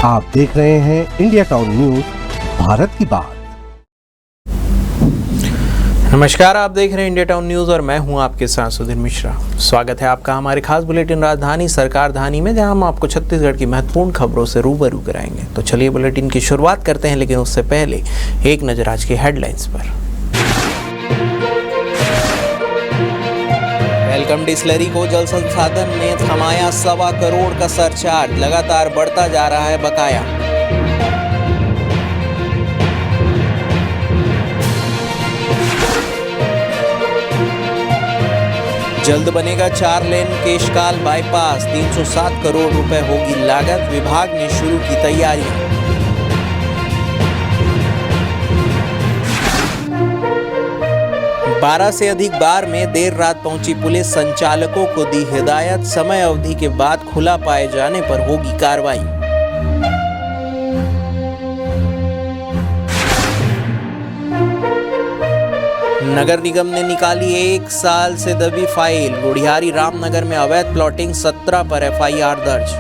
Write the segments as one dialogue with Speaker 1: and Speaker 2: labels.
Speaker 1: आप देख रहे हैं इंडिया टाउन न्यूज, भारत की बात।
Speaker 2: नमस्कार, आप देख रहे हैं इंडिया टाउन न्यूज और मैं हूं आपके साथ सुधीर मिश्रा। स्वागत है आपका हमारे खास बुलेटिन राजधानी सरकार धानी में, जहां हम आपको छत्तीसगढ़ की महत्वपूर्ण खबरों से रूबरू कराएंगे। तो चलिए बुलेटिन की शुरुआत करते हैं, लेकिन उससे पहले एक नजर आज की हेडलाइंस पर। वेलकम डिस्लरी को जल संसाधन ने थमाया 1.25 करोड़ का सरचार्ज, लगातार बढ़ता जा रहा है बकाया। जल्द बनेगा 4 लेन केशकाल बाईपास, 307 करोड़ रुपए होगी लागत, विभाग ने शुरू की तैयारियां। बारह से अधिक बार में देर रात पहुंची पुलिस, संचालकों को दी हिदायत, समय अवधि के बाद खुला पाए जाने पर होगी कार्रवाई। नगर निगम ने निकाली 1 साल से दबी फाइल, गुढ़ियारी रामनगर में अवैध प्लॉटिंग, 17 पर एफआईआर दर्ज।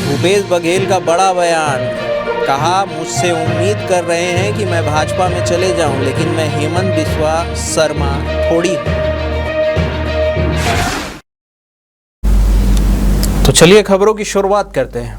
Speaker 2: भूपेश बघेल का बड़ा बयान, कहा मुझसे उम्मीद कर रहे हैं कि मैं भाजपा में चले जाऊं, लेकिन मैं हेमंत बिस्वा शर्मा थोड़ी हूं। तो चलिए खबरों की शुरुआत करते हैं।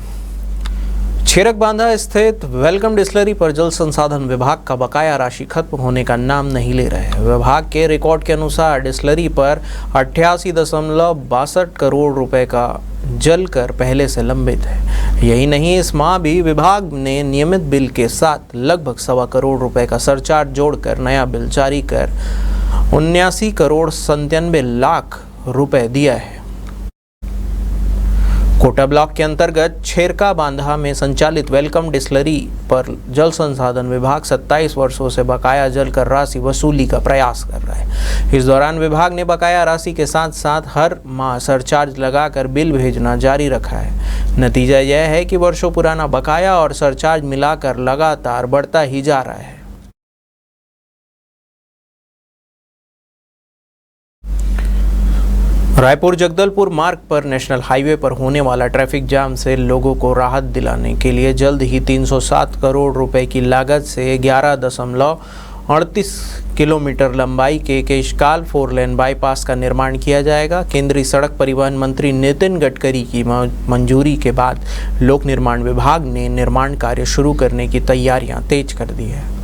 Speaker 2: छेरक बांधा स्थित वेलकम डिस्लरी पर जल संसाधन विभाग का बकाया राशि खत्म होने का नाम नहीं ले रहा है। विभाग के रिकॉर्ड के अनुसार डिस्लरी पर 88.62 करोड़ रुपए का जल कर पहले से लंबित है। यही नहीं, इस माह भी विभाग ने नियमित बिल के साथ लगभग 1.25 करोड़ रुपए का सरचार्ज जोड़कर नया बिल जारी कर 79 करोड़ 97 लाख रुपए दिया है। कोटा ब्लॉक के अंतर्गत छेरका बांधा में संचालित वेलकम डिस्लरी पर जल संसाधन विभाग 27 वर्षों से बकाया जल कर राशि वसूली का प्रयास कर रहा है। इस दौरान विभाग ने बकाया राशि के साथ साथ हर माह सरचार्ज लगाकर बिल भेजना जारी रखा है। नतीजा यह है कि वर्षों पुराना बकाया और सरचार्ज मिलाकर लगातार बढ़ता ही जा रहा है। रायपुर जगदलपुर मार्ग पर नेशनल हाईवे पर होने वाला ट्रैफिक जाम से लोगों को राहत दिलाने के लिए जल्द ही 307 करोड़ रुपए की लागत से 11.38 किलोमीटर लंबाई के केशकाल 4 लेन बाईपास का निर्माण किया जाएगा। केंद्रीय सड़क परिवहन मंत्री नितिन गडकरी की मंजूरी के बाद लोक निर्माण विभाग ने निर्माण कार्य शुरू करने की तैयारियां तेज कर दी है।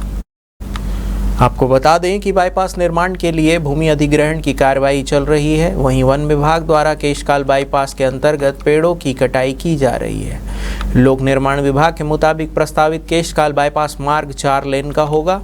Speaker 2: आपको बता दें कि बाईपास निर्माण के लिए भूमि अधिग्रहण की कार्रवाई चल रही है। वहीं वन विभाग द्वारा केशकाल बाईपास के अंतर्गत पेड़ों की कटाई की जा रही है। लोक निर्माण विभाग के मुताबिक प्रस्तावित केशकाल बाईपास मार्ग 4 लेन का होगा।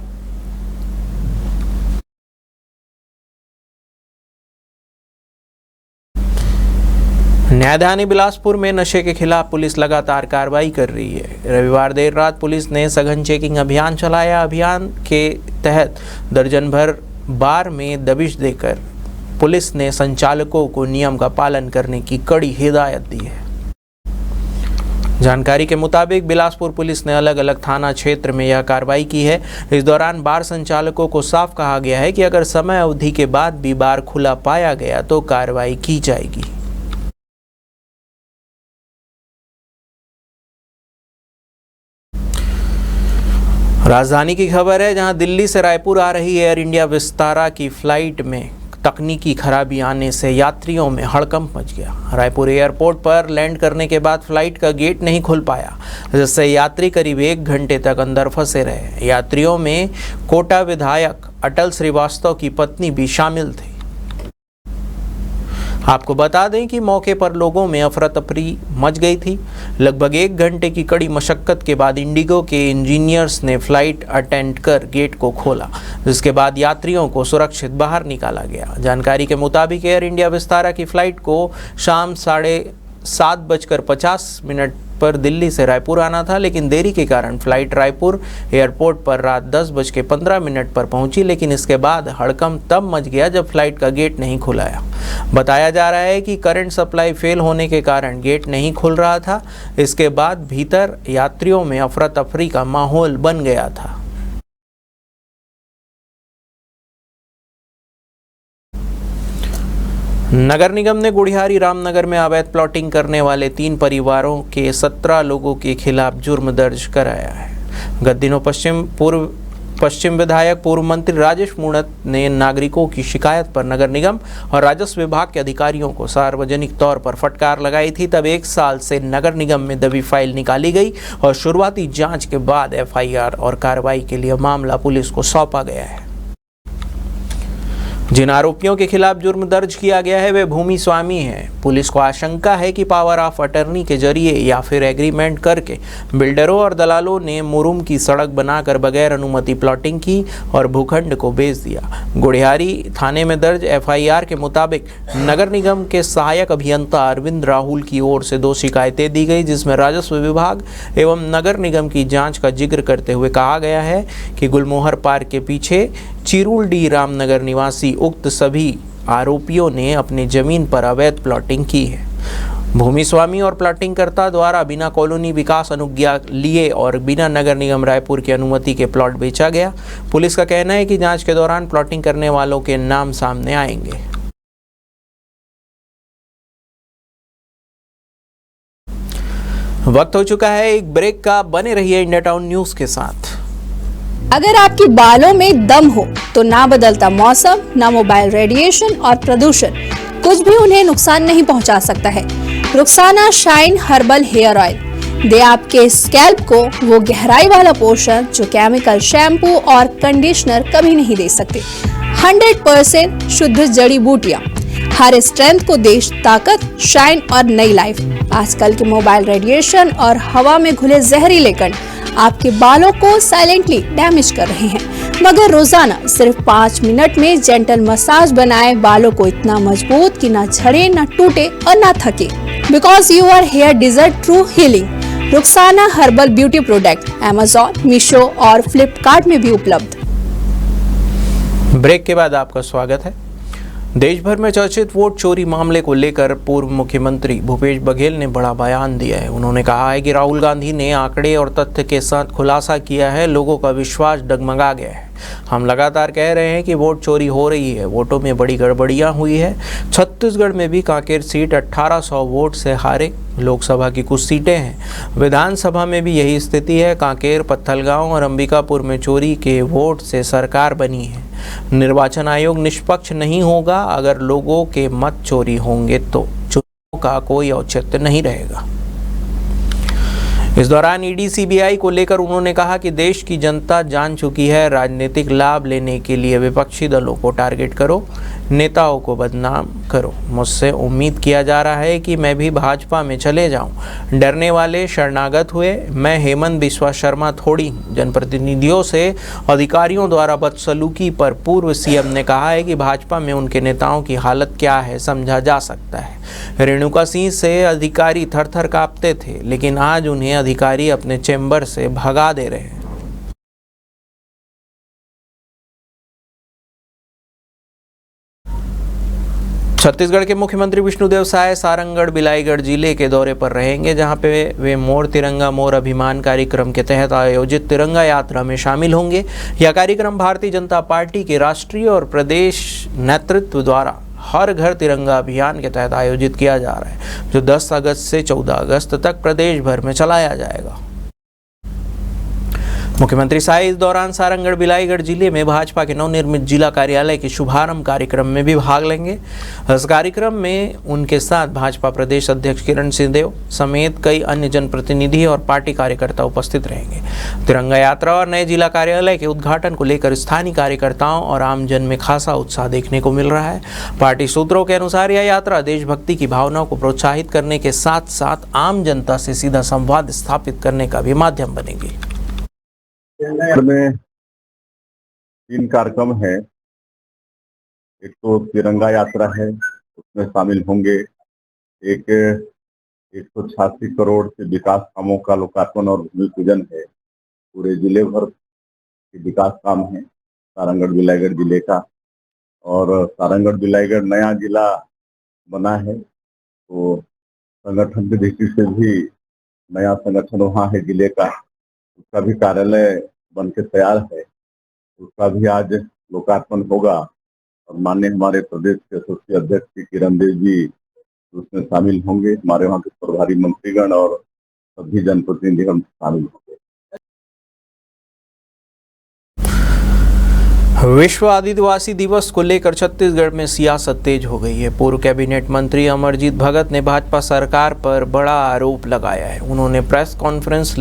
Speaker 2: न्यायधानी बिलासपुर में नशे के खिलाफ पुलिस लगातार कार्रवाई कर रही है। रविवार देर रात पुलिस ने सघन चेकिंग अभियान चलाया। अभियान के तहत दर्जन भर बार में दबिश देकर पुलिस ने संचालकों को नियम का पालन करने की कड़ी हिदायत दी है। जानकारी के मुताबिक बिलासपुर पुलिस ने अलग अलग थाना क्षेत्र में यह कार्रवाई की है। इस दौरान बार संचालकों को साफ कहा गया है कि अगर समय अवधि के बाद भी बार खुला पाया गया तो कार्रवाई की जाएगी। राजधानी की खबर है, जहां दिल्ली से रायपुर आ रही एयर इंडिया विस्तारा की फ्लाइट में तकनीकी खराबी आने से यात्रियों में हड़कंप मच गया। रायपुर एयरपोर्ट पर लैंड करने के बाद फ्लाइट का गेट नहीं खुल पाया, जिससे यात्री करीब 1 घंटे तक अंदर फंसे रहे। यात्रियों में कोटा विधायक अटल श्रीवास्तव की पत्नी भी शामिल थी। आपको बता दें कि मौके पर लोगों में अफरा तफरी मच गई थी। लगभग 1 घंटे की कड़ी मशक्कत के बाद इंडिगो के इंजीनियर्स ने फ्लाइट अटेंड कर गेट को खोला, जिसके बाद यात्रियों को सुरक्षित बाहर निकाला गया। जानकारी के मुताबिक एयर इंडिया विस्तारा की फ्लाइट को शाम 7:50 पर दिल्ली से रायपुर आना था, लेकिन देरी के कारण फ्लाइट रायपुर एयरपोर्ट पर रात 10:15 पर पहुंची। लेकिन इसके बाद हड़कंप तब मच गया जब फ्लाइट का गेट नहीं खुलाया। बताया जा रहा है कि करंट सप्लाई फेल होने के कारण गेट नहीं खुल रहा था। इसके बाद भीतर यात्रियों में अफरा तफरी का माहौल बन गया था। नगर निगम ने गुढ़ियारी रामनगर में अवैध प्लॉटिंग करने वाले 3 परिवारों के 17 लोगों के खिलाफ जुर्म दर्ज कराया है। गत दिनों पश्चिम विधायक पूर्व मंत्री राजेश मूणत ने नागरिकों की शिकायत पर नगर निगम और राजस्व विभाग के अधिकारियों को सार्वजनिक तौर पर फटकार लगाई थी। तब 1 साल से नगर निगम में दबी फाइल निकाली गई और शुरुआती जांच के बाद एफआईआर और कार्रवाई के लिए मामला पुलिस को सौंपा गया है। जिन आरोपियों के खिलाफ जुर्म दर्ज किया गया है वे भूमि स्वामी हैं। पुलिस को आशंका है कि पावर ऑफ अटर्नी के जरिए या फिर एग्रीमेंट करके बिल्डरों और दलालों ने मुरुम की सड़क बनाकर बगैर अनुमति प्लॉटिंग की और भूखंड को बेच दिया। गुढ़ियारी थाने में दर्ज एफआईआर के मुताबिक नगर निगम के सहायक अभियंता अरविंद राहुल की ओर से 2 शिकायतें दी गई, जिसमें राजस्व विभाग एवं नगर निगम की जाँच का जिक्र करते हुए कहा गया है कि गुलमोहर पार्क के पीछे चिरुलडी रामनगर निवासी उक्त सभी आरोपियों ने अपनी जमीन पर अवैध प्लॉटिंग की है। भूमि स्वामी और प्लॉटिंग कर्ता द्वारा बिना कॉलोनी विकास अनुज्ञा लिए और बिना नगर निगम रायपुर की अनुमति के प्लॉट बेचा गया। पुलिस का कहना है कि जांच के दौरान प्लॉटिंग करने वालों के नाम सामने आएंगे। वक्त हो चुका है एक ब्रेक का। बने रहिए इंडिया टाउन न्यूज के साथ।
Speaker 3: अगर आपके बालों में दम हो तो ना बदलता मौसम, ना मोबाइल रेडिएशन और प्रदूषण कुछ भी उन्हें नुकसान नहीं पहुंचा सकता है। Rukhsana shine herbal hair oil दे आपके स्कैल्प को वो गहराई वाला पोषण जो केमिकल शैम्पू और कंडीशनर कभी नहीं दे सकते। 100% शुद्ध जड़ी बूटियां हर स्ट्रेंथ को दे ताकत, शाइन और नई लाइफ। आजकल के मोबाइल रेडिएशन और हवा में घुले जहरीले कण आपके बालों को साइलेंटली डैमेज कर रहे हैं, मगर रोजाना सिर्फ 5 मिनट में जेंटल मसाज बनाए बालों को इतना मजबूत कि ना झड़े, ना टूटे और ना थके। Because your hair deserve true healing. Rukhsana herbal beauty product Amazon, Meesho और फ्लिपकार्ट में भी उपलब्ध।
Speaker 2: ब्रेक के बाद आपका स्वागत है। देश भर में चर्चित वोट चोरी मामले को लेकर पूर्व मुख्यमंत्री भूपेश बघेल ने बड़ा बयान दिया है। उन्होंने कहा है कि राहुल गांधी ने आंकड़े और तथ्य के साथ खुलासा किया है, लोगों का विश्वास डगमगा गया है। हम लगातार कह रहे हैं कि वोट चोरी हो रही है, वोटों में बड़ी गड़बड़ियां हुई है। छत्तीसगढ़ में भी कांकेर सीट 1800 वोट से हारे। लोकसभा की कुछ सीटें हैं, विधानसभा में भी यही स्थिति है। कांकेर, पत्थलगांव और अंबिकापुर में चोरी के वोट से सरकार बनी है। निर्वाचन आयोग निष्पक्ष नहीं होगा। अगर लोगों के मत चोरी होंगे तो चुनाव का कोई औचित्य नहीं रहेगा। इस दौरान ईडी सीबीआई को लेकर उन्होंने कहा कि देश की जनता जान चुकी है, राजनीतिक लाभ लेने के लिए विपक्षी दलों को टारगेट करो, नेताओं को बदनाम करो। मुझसे उम्मीद किया जा रहा है कि मैं भी भाजपा में चले जाऊं। डरने वाले शरणागत हुए। मैं हेमंत बिस्वा शर्मा थोड़ी हूं। जनप्रतिनिधियों से अधिकारियों द्वारा बदसलूकी पर पूर्व सीएम ने कहा है कि भाजपा में उनके नेताओं की हालत क्या है समझा जा सकता है। रेणुका सिंह से अधिकारी थर थर कांपते थे, लेकिन आज उन्हें अधिकारी अपने चेंबर से भगा दे रहे हैं। छत्तीसगढ़ के मुख्यमंत्री विष्णुदेव साय सारंगढ़ बिलाईगढ़ जिले के दौरे पर रहेंगे, जहां पे वे मोर तिरंगा मोर अभिमान कार्यक्रम के तहत आयोजित तिरंगा यात्रा में शामिल होंगे। यह कार्यक्रम भारतीय जनता पार्टी के राष्ट्रीय और प्रदेश नेतृत्व द्वारा हर घर तिरंगा अभियान के तहत आयोजित किया जा रहा है, जो 10 अगस्त से 14 अगस्त तक प्रदेश भर में चलाया जाएगा। मुख्यमंत्री साय इस दौरान सारंगढ़ बिलाईगढ़ जिले में भाजपा के नवनिर्मित जिला कार्यालय के शुभारंभ कार्यक्रम में भी भाग लेंगे। इस कार्यक्रम में उनके साथ भाजपा प्रदेश अध्यक्ष किरण सिंहदेव समेत कई अन्य जनप्रतिनिधि और पार्टी कार्यकर्ता उपस्थित रहेंगे। तिरंगा यात्रा और नए जिला कार्यालय के उद्घाटन को लेकर स्थानीय कार्यकर्ताओं और आमजन में खासा उत्साह देखने को मिल रहा है। पार्टी सूत्रों के अनुसार यह यात्रा देशभक्ति की भावनाओं को प्रोत्साहित करने के साथ साथ आम जनता से सीधा संवाद स्थापित करने का भी माध्यम बनेगी।
Speaker 4: में 3 कार्यक्रम है। एक तो तिरंगा यात्रा है, उसमें शामिल होंगे। एक 186 करोड़ के विकास कामों का लोकार्पण और भूमि पूजन है। पूरे जिले भर के विकास काम है सारंगढ़ बिलाईगढ़ जिले का, और सारंगढ़ बिलाईगढ़ नया जिला बना है, तो संगठन की दृष्टि से भी नया संगठन वहाँ है जिले का, उसका भी कार्यालय बन के तैयार है, उसका भी आज लोकार्पण होगा और माननीय हमारे प्रदेश के एसोसिएट अध्यक्ष श्री किरण देव जी उसमें शामिल होंगे। हमारे वहाँ के प्रभारी मंत्रीगण और सभी जनप्रतिनिधिगण शामिल होंगे।
Speaker 2: विश्व आदिवासी दिवस को लेकर छत्तीसगढ़ में सियासत तेज हो गई है। पूर्व कैबिनेट मंत्री अमरजीत भगत ने भाजपा सरकार पर बड़ा आरोप लगाया है। उन्होंने प्रेस कॉन्फ्रेंस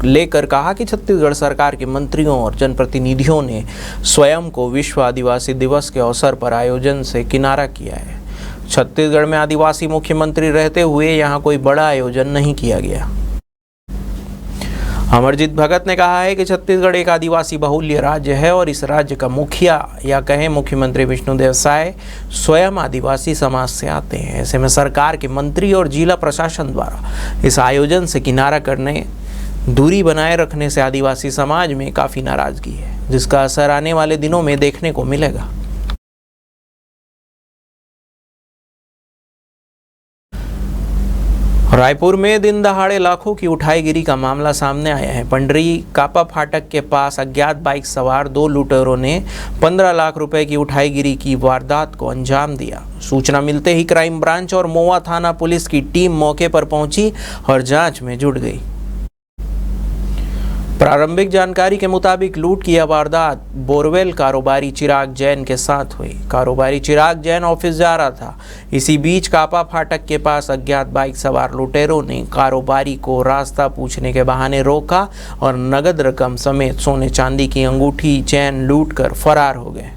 Speaker 2: लेकर कहा कि छत्तीसगढ़ सरकार के मंत्रियों और जनप्रतिनिधियों ने स्वयं को विश्व आदिवासी दिवस के अवसर पर आयोजन से किनारा किया है। छत्तीसगढ़ में आदिवासी मुख्यमंत्री रहते हुए यहाँ कोई बड़ा आयोजन नहीं किया गया। अमरजीत भगत ने कहा है कि छत्तीसगढ़ एक आदिवासी बहुल्य राज्य है और इस राज्य का मुखिया या कहें मुख्यमंत्री विष्णुदेव साय स्वयं आदिवासी समाज से आते हैं। ऐसे में सरकार के मंत्री और जिला प्रशासन द्वारा इस आयोजन से किनारा करने, दूरी बनाए रखने से आदिवासी समाज में काफ़ी नाराजगी है, जिसका असर आने वाले दिनों में देखने को मिलेगा। रायपुर में दिन दहाड़े लाखों की उठाईगिरी का मामला सामने आया है। पंडरी कापा फाटक के पास अज्ञात बाइक सवार 2 लुटेरों ने 15 लाख रुपए की उठाईगिरी की वारदात को अंजाम दिया। सूचना मिलते ही क्राइम ब्रांच और मोवा थाना पुलिस की टीम मौके पर पहुंची और जांच में जुट गई। प्रारंभिक जानकारी के मुताबिक लूट की यह वारदात बोरवेल कारोबारी चिराग जैन के साथ हुई। कारोबारी चिराग जैन ऑफिस जा रहा था। इसी बीच कापा फाटक के पास अज्ञात बाइक सवार लुटेरों ने कारोबारी को रास्ता पूछने के बहाने रोका और नगद रकम समेत सोने चांदी की अंगूठी चैन लूटकर फरार हो गए।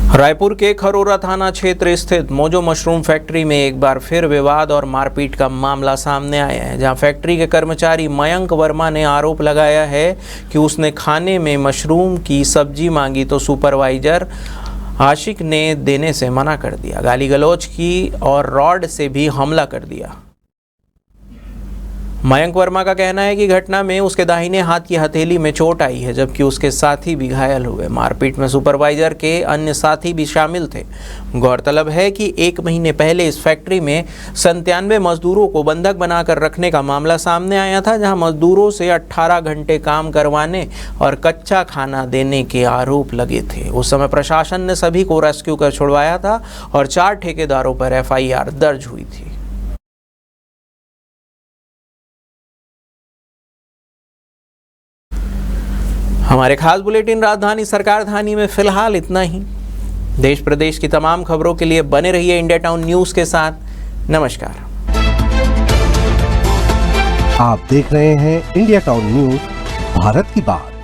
Speaker 2: रायपुर के खरोरा थाना क्षेत्र स्थित मोजो मशरूम फैक्ट्री में एक बार फिर विवाद और मारपीट का मामला सामने आया है, जहां फैक्ट्री के कर्मचारी मयंक वर्मा ने आरोप लगाया है कि उसने खाने में मशरूम की सब्जी मांगी तो सुपरवाइजर आशिक ने देने से मना कर दिया, गाली गलौज की और रॉड से भी हमला कर दिया। मयंक वर्मा का कहना है कि घटना में उसके दाहिने हाथ की हथेली में चोट आई है, जबकि उसके साथी भी घायल हुए। मारपीट में सुपरवाइजर के अन्य साथी भी शामिल थे। गौरतलब है कि 1 महीने पहले इस फैक्ट्री में 97 मजदूरों को बंधक बनाकर रखने का मामला सामने आया था, जहां मजदूरों से 18 घंटे काम करवाने और कच्चा खाना देने के आरोप लगे थे। उस समय प्रशासन ने सभी को रेस्क्यू कर छुड़वाया था और 4 ठेकेदारों पर FIR दर्ज हुई थी। हमारे खास बुलेटिन राजधानी सरकार धानी में फिलहाल इतना ही। देश प्रदेश की तमाम खबरों के लिए बने रहिए इंडिया टाउन न्यूज के साथ। नमस्कार।
Speaker 1: आप देख रहे हैं इंडिया टाउन न्यूज, भारत की बात।